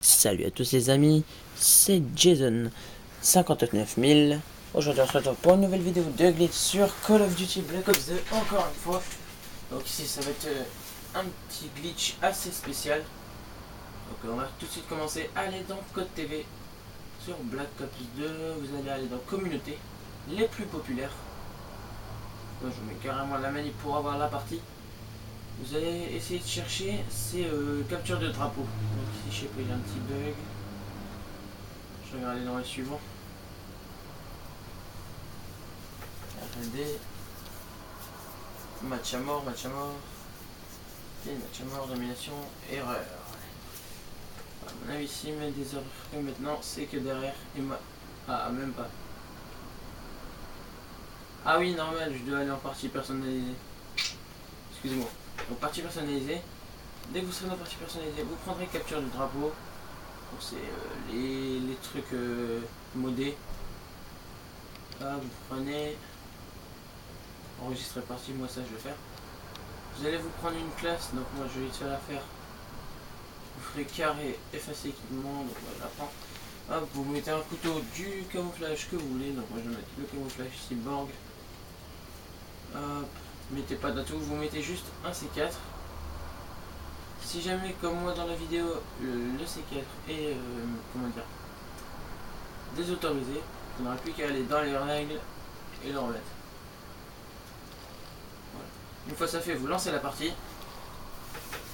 Salut à tous les amis, c'est Jason 59000. Aujourd'hui on se retrouve pour une nouvelle vidéo de glitch sur Call of Duty Black Ops 2 encore une fois. Donc ici ça va être un petit glitch assez spécial. Donc on va tout de suite commencer à aller dans Code TV sur Black Ops 2. Vous allez aller dans Communauté, les plus populaires. Donc, je vous mets carrément la manip pour avoir la partie. Vous allez essayer de chercher, c'est capture de drapeau. Donc ici je sais pas, il y a un petit bug. Je vais aller dans les suivants. R&D. Match à mort, match à mort. Et match à mort, domination, erreur. À mon avis, s'il met des erreurs que maintenant, c'est que derrière, il m'a... Ah, même pas. Ah oui, normal, je dois aller en partie personnalisée. Excusez-moi. Donc, partie personnalisée. Dès que vous serez dans partie personnalisée, vous prendrez capture du drapeau. Donc, c'est les trucs modés. Là, vous prenez... Enregistrer partie, moi ça je vais faire. Vous allez vous prendre une classe, donc moi je vais vite faire la faire. Vous ferez carré, effacer équipement, donc moi je la prends. Hop, vous mettez un couteau du camouflage que vous voulez, donc moi je vais mettre le camouflage cyborg. Hop, mettez pas d'atout, vous mettez juste un C4. Si jamais comme moi dans la vidéo le C4 est comment dire désautorisé, vous n'aurez plus qu'à aller dans les règles et le remettre. Voilà. Une fois ça fait, vous lancez la partie.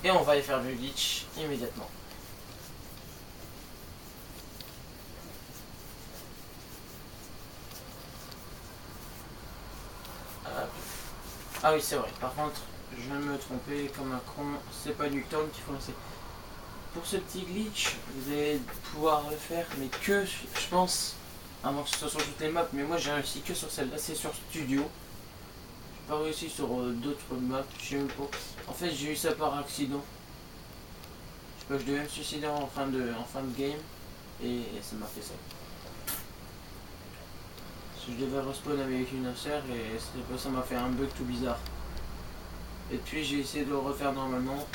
Et on va y faire le glitch immédiatement. Ah oui, c'est vrai. Par contre, je viens de me tromper comme un con. C'est pas Newton qu'il faut lancer. Pour ce petit glitch, vous allez pouvoir le faire, mais que, je pense, avant que ce soit sur toutes les maps. Mais moi, j'ai réussi que sur celle-là. C'est sur Studio. J'ai pas réussi sur d'autres maps. Je sais même pas. En fait, j'ai eu ça par accident. Je sais pas, je devais me suicider en fin de game. Et ça m'a fait ça. Je devais respawn avec une insert et ça m'a fait un bug tout bizarre. Et puis j'ai essayé de le refaire normalement.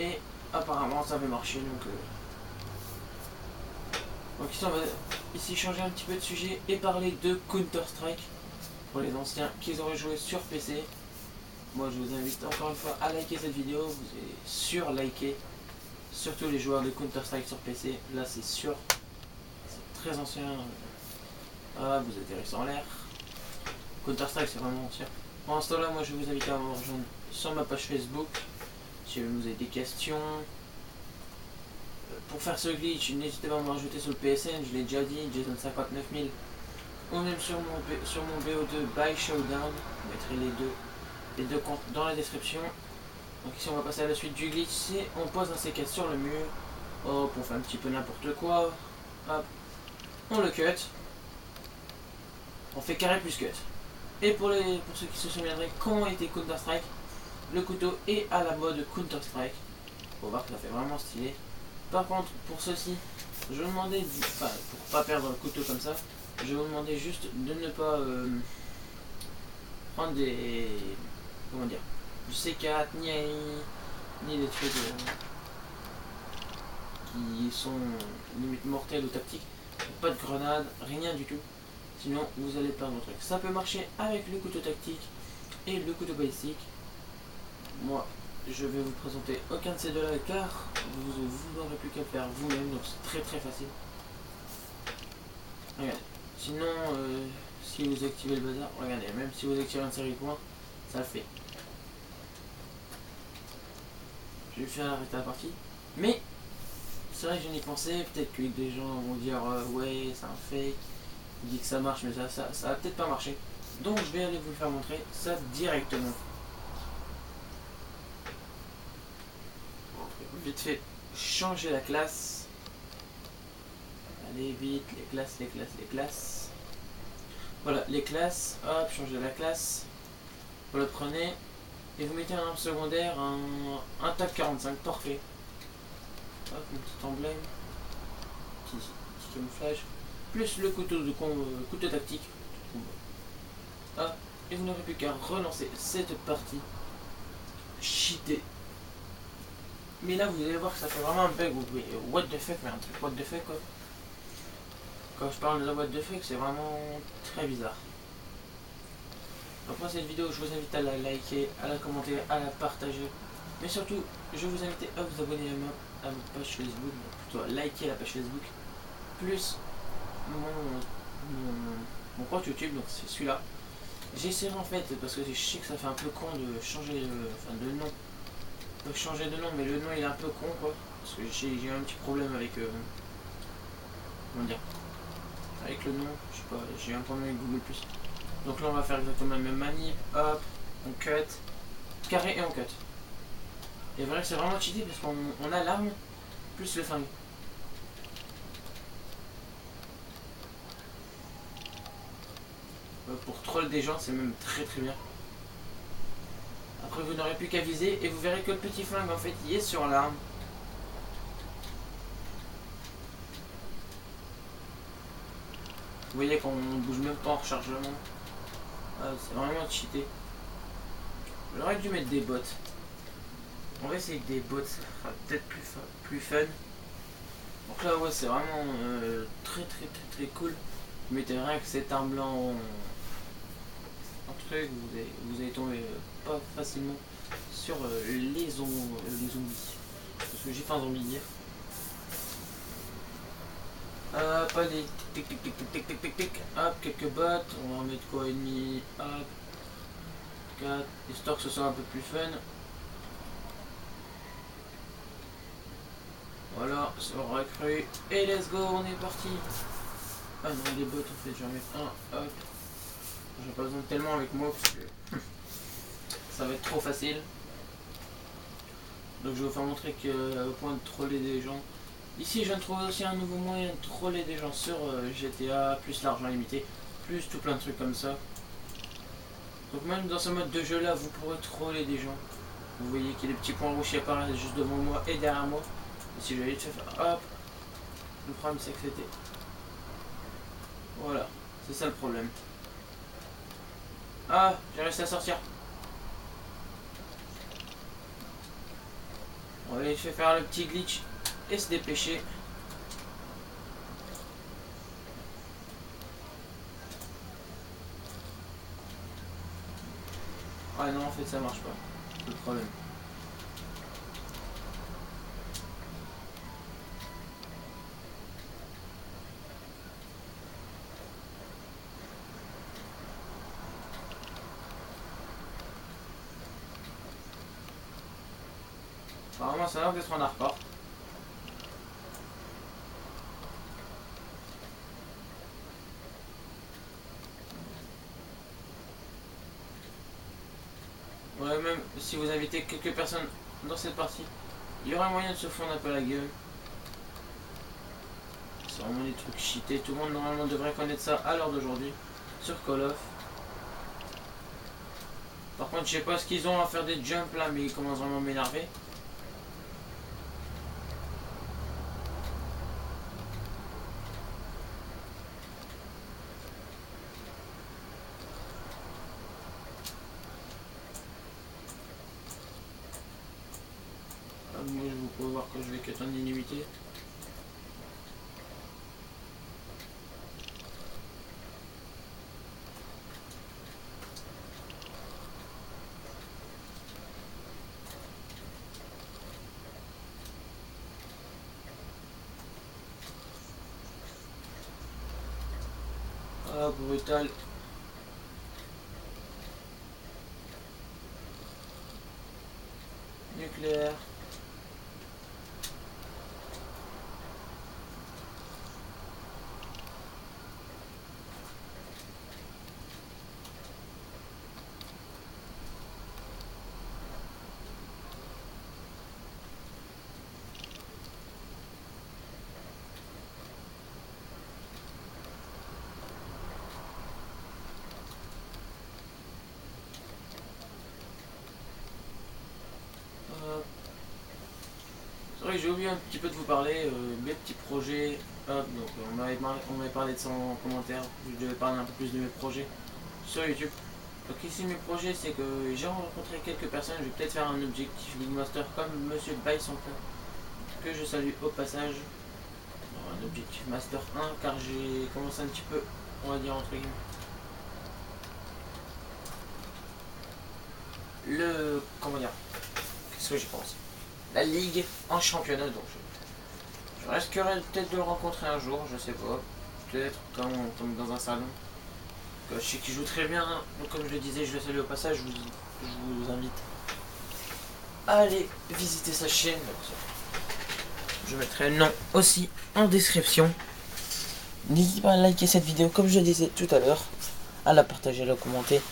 Et apparemment ça avait marché donc ici on va ici changer un petit peu de sujet et parler de Counter Strike. Pour les anciens qui auraient joué sur PC. Moi je vous invite encore une fois à liker cette vidéo. Vous allez sur-liker. Surtout les joueurs de Counter Strike sur PC. Là c'est sûr. C'est très ancien. Ah, vous atterrissez en l'air. Counter Strike c'est vraiment ancien. Pendant ce temps-là, moi je vous invite à me rejoindre sur ma page Facebook. Si vous avez des questions. Pour faire ce glitch, n'hésitez pas à me rajouter sur le PSN, je l'ai déjà dit, Jason 59000. Ou même sur mon BO2 by Showdown. Je mettrai les deux comptes dans la description. Donc ici on va passer à la suite du glitch. C'est on pose un C4 sur le mur. Hop, on fait un petit peu n'importe quoi. Hop, on le cut. On fait carré plus cut. Et pour ceux qui se souviendraient comment était Counter Strike, le couteau est à la mode Counter Strike. Faut voir que ça fait vraiment stylé. Par contre, pour ceci, je vous demandais, enfin, pour pas perdre le couteau comme ça, je vous demandais juste de ne pas prendre des, comment dire, du C4 ni des trucs qui sont limite mortels ou tactiques. Pas de grenade, rien du tout. Sinon, vous allez perdre votre truc. Ça peut marcher avec le couteau tactique et le couteau balistique. Moi, je vais vous présenter aucun de ces deux-là car vous n'aurez plus qu'à le faire vous-même, donc c'est très très facile. Regardez. Sinon, si vous activez le bazar, regardez, même si vous activez un série point, ça le fait. Je vais faire arrêter la partie. Mais, c'est vrai que j'en ai pensé, peut-être que des gens vont dire ouais, c'est un fake. Il dit que ça marche, mais ça va peut-être pas marcher. Donc je vais aller vous le faire montrer ça directement. Vite fait, changer la classe. Allez vite, les classes. Voilà, les classes. Hop, changer la classe. Vous le prenez et vous mettez un arme secondaire, un TAC 45, parfait. Hop, un petit emblème, petit camouflage. Plus le couteau tactique. Hop, et vous n'aurez plus qu'à relancer cette partie cheatée. Mais là, vous allez voir que ça fait vraiment un bug. What the fuck, mais un truc what the fuck quoi. Quand je parle de la what the fuck, c'est vraiment très bizarre. Après cette vidéo, je vous invite à la liker, à la commenter, à la partager. Mais surtout, je vous invite à vous abonner à ma page Facebook, plutôt à liker la page Facebook, plus mon compte YouTube, donc c'est celui-là. J'essaierai en fait, parce que je sais que ça fait un peu con de changer de nom. De changer de nom, mais le nom il est un peu con quoi. Parce que j'ai eu un petit problème avec. Comment dire, avec le nom, je sais pas, j'ai eu un problème avec Google. Donc là on va faire exactement la même manip, hop, on cut, carré et on cut. Et vrai c'est vraiment cheaté parce qu'on a l'arme plus le flingue. Pour troll des gens c'est même très très bien. Après vous n'aurez plus qu'à viser et vous verrez que le petit flingue en fait il est sur l'arme. Vous voyez qu'on bouge même pas en rechargement. C'est vraiment cheaté. J'aurais dû mettre des bots. On va essayer avec des bots, ça sera peut-être plus fun. Donc là ouais c'est vraiment très cool. Vous mettez rien que cette arme là en truc, vous allez tomber pas facilement sur les zombies. Parce que j'ai fait un zombie hier. Pas des tic. Hop, quelques bots. On va en mettre quoi, ennemi. Hop. 4. Histoire que ce soit un peu plus fun. Voilà, c'est recru. Et let's go, on est parti. Ah non, les bots en fait, j'en mets un. Hop. J'ai pas besoin de tellement avec moi parce que ça va être trop facile. Donc je vais vous faire montrer qu'au point de troller des gens. Ici je viens de trouver aussi un nouveau moyen de troller des gens sur GTA, plus l'argent limité, plus tout plein de trucs comme ça. Donc même dans ce mode de jeu là, vous pourrez troller des gens. Vous voyez qu'il y a des petits points rouges qui apparaissent juste devant moi et derrière moi. Et si j'allais te faire hop, le problème c'est que c'était. Voilà, c'est ça le problème. Ah, j'ai réussi à sortir. On va aller faire le petit glitch et se dépêcher. Ah non, en fait ça marche pas. C'est le problème. Apparemment ça a l'air d'être en repart. Ouais, même si vous invitez quelques personnes dans cette partie, il y aura moyen de se fondre un peu la gueule. C'est vraiment des trucs cheatés. Tout le monde normalement devrait connaître ça à l'heure d'aujourd'hui sur Call of. Par contre, je sais pas ce qu'ils ont à faire des jumps là, mais ils commencent vraiment à m'énerver. Moi, vous pouvez voir que je vais cut en illimité. Ah, brutal. Nucléaire. C'est vrai que j'ai oublié un petit peu de vous parler, mes petits projets. Hop, donc on m'avait parlé de ça en commentaire. Je devais parler un peu plus de mes projets sur YouTube. Donc ici mes projets c'est que j'ai rencontré quelques personnes, je vais peut-être faire un objectif Big Master comme Monsieur Bison que je salue au passage. Alors, un objectif Master 1 car j'ai commencé un petit peu, on va dire entre guillemets. Comment dire, qu'est-ce que j'ai pensé, la ligue en championnat, donc je risquerai peut-être de le rencontrer un jour, je sais pas, peut-être comme dans un salon. Je sais qu'il joue très bien, donc comme je le disais, je le salue au passage, je vous invite à aller visiter sa chaîne. Je mettrai le nom aussi en description. N'hésitez pas à liker cette vidéo comme je le disais tout à l'heure, à la partager, à la commenter.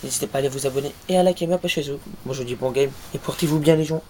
N'hésitez pas à aller vous abonner et à liker ma page Facebook. Moi je vous dis bon game et portez-vous bien les gens.